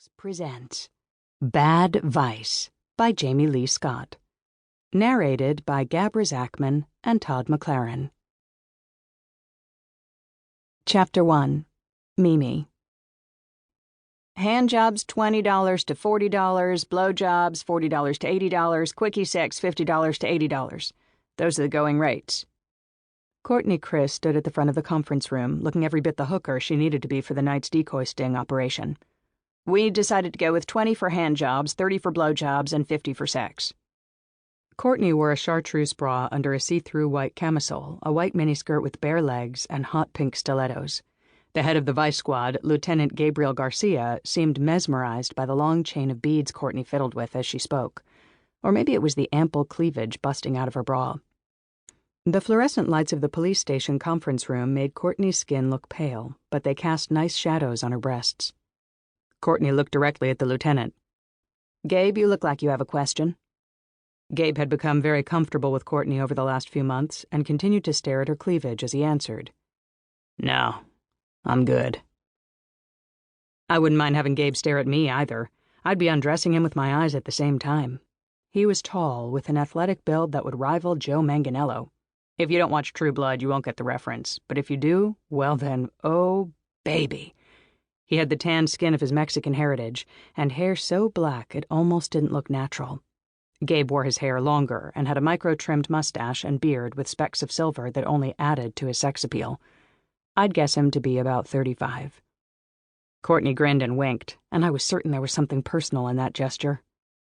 Books presents Bad Vice by Jamie Lee Scott. Narrated by Gabra, Zackman, and Todd McLaren. Chapter 1. Mimi. Handjobs $20 to $40, blowjobs $40 to $80, quickie sex $50 to $80. Those are the going rates. Courtney Chris stood at the front of the conference room, looking every bit the hooker she needed to be for the night's decoy sting operation. We decided to go with 20 for handjobs, 30 for blowjobs, and 50 for sex. Courtney wore a chartreuse bra under a see-through white camisole, a white miniskirt with bare legs, and hot pink stilettos. The head of the Vice Squad, Lieutenant Gabriel Garcia, seemed mesmerized by the long chain of beads Courtney fiddled with as she spoke. Or maybe it was the ample cleavage busting out of her bra. The fluorescent lights of the police station conference room made Courtney's skin look pale, but they cast nice shadows on her breasts. Courtney looked directly at the lieutenant. "Gabe, you look like you have a question." Gabe had become very comfortable with Courtney over the last few months and continued to stare at her cleavage as he answered. "No, I'm good." I wouldn't mind having Gabe stare at me either. I'd be undressing him with my eyes at the same time. He was tall, with an athletic build that would rival Joe Manganiello. If you don't watch True Blood, you won't get the reference. But if you do, well then, oh, baby. He had the tanned skin of his Mexican heritage, and hair so black it almost didn't look natural. Gabe wore his hair longer and had a micro-trimmed mustache and beard with specks of silver that only added to his sex appeal. I'd guess him to be about 35. Courtney grinned and winked, and I was certain there was something personal in that gesture.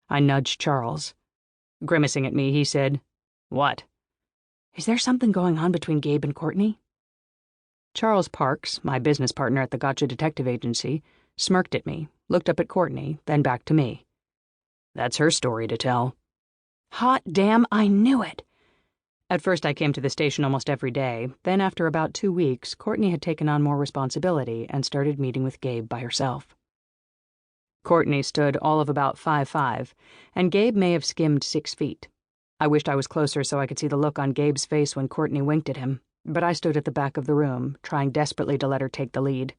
I nudged Charles. Grimacing at me, he said, "What?" "Is there something going on between Gabe and Courtney?" Charles Parks, my business partner at the Gotcha Detective Agency, smirked at me, looked up at Courtney, then back to me. "That's her story to tell." Hot damn, I knew it! At first I came to the station almost every day, then after about 2 weeks, Courtney had taken on more responsibility and started meeting with Gabe by herself. Courtney stood all of about 5'5", and Gabe may have skimmed 6 feet. I wished I was closer so I could see the look on Gabe's face when Courtney winked at him, but I stood at the back of the room, trying desperately to let her take the lead.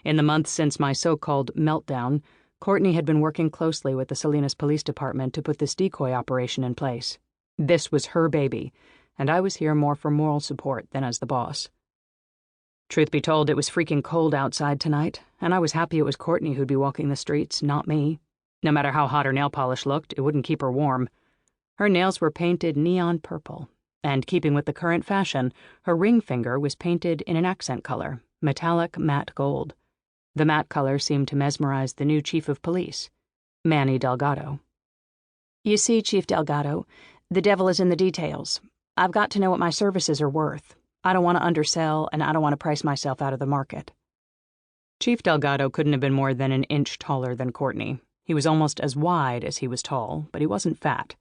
In the months since my so-called meltdown, Courtney had been working closely with the Salinas Police Department to put this decoy operation in place. This was her baby, and I was here more for moral support than as the boss. Truth be told, it was freaking cold outside tonight, and I was happy it was Courtney who'd be walking the streets, not me. No matter how hot her nail polish looked, it wouldn't keep her warm. Her nails were painted neon purple, and keeping with the current fashion, her ring finger was painted in an accent color, metallic matte gold. The matte color seemed to mesmerize the new chief of police, Manny Delgado. "You see, Chief Delgado, the devil is in the details. I've got to know what my services are worth. I don't want to undersell, and I don't want to price myself out of the market." Chief Delgado couldn't have been more than an inch taller than Courtney. He was almost as wide as he was tall, but he wasn't fat.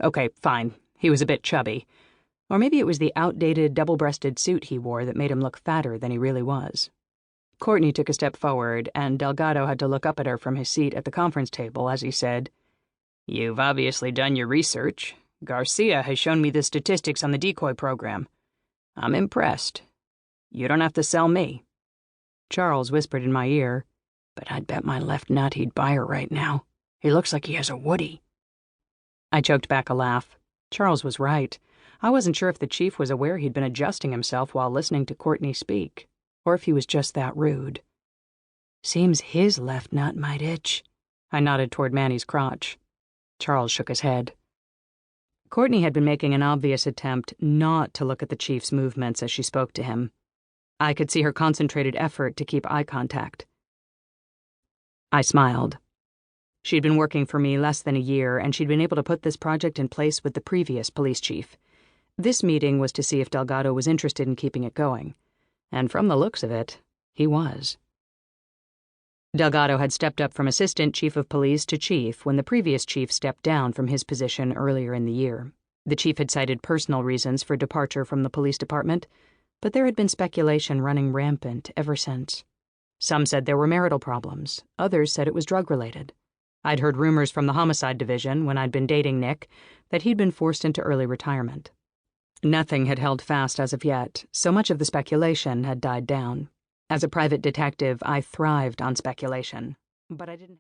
Okay, fine. He was a bit chubby. Or maybe it was the outdated double-breasted suit he wore that made him look fatter than he really was. Courtney took a step forward, and Delgado had to look up at her from his seat at the conference table as he said, "You've obviously done your research. Garcia has shown me the statistics on the decoy program. I'm impressed. You don't have to sell me." Charles whispered in my ear, "But I'd bet my left nut he'd buy her right now. He looks like he has a Woody." I choked back a laugh. Charles was right. I wasn't sure if the chief was aware he'd been adjusting himself while listening to Courtney speak, or if he was just that rude. "Seems his left nut might itch." I nodded toward Manny's crotch. Charles shook his head. Courtney had been making an obvious attempt not to look at the chief's movements as she spoke to him. I could see her concentrated effort to keep eye contact. I smiled. She'd been working for me less than a year, and she'd been able to put this project in place with the previous police chief. This meeting was to see if Delgado was interested in keeping it going. And from the looks of it, he was. Delgado had stepped up from assistant chief of police to chief when the previous chief stepped down from his position earlier in the year. The chief had cited personal reasons for departure from the police department, but there had been speculation running rampant ever since. Some said there were marital problems, others said it was drug-related. I'd heard rumors from the homicide division, when I'd been dating Nick, that he'd been forced into early retirement. Nothing had held fast as of yet, so much of the speculation had died down. As a private detective, I thrived on speculation, but I didn't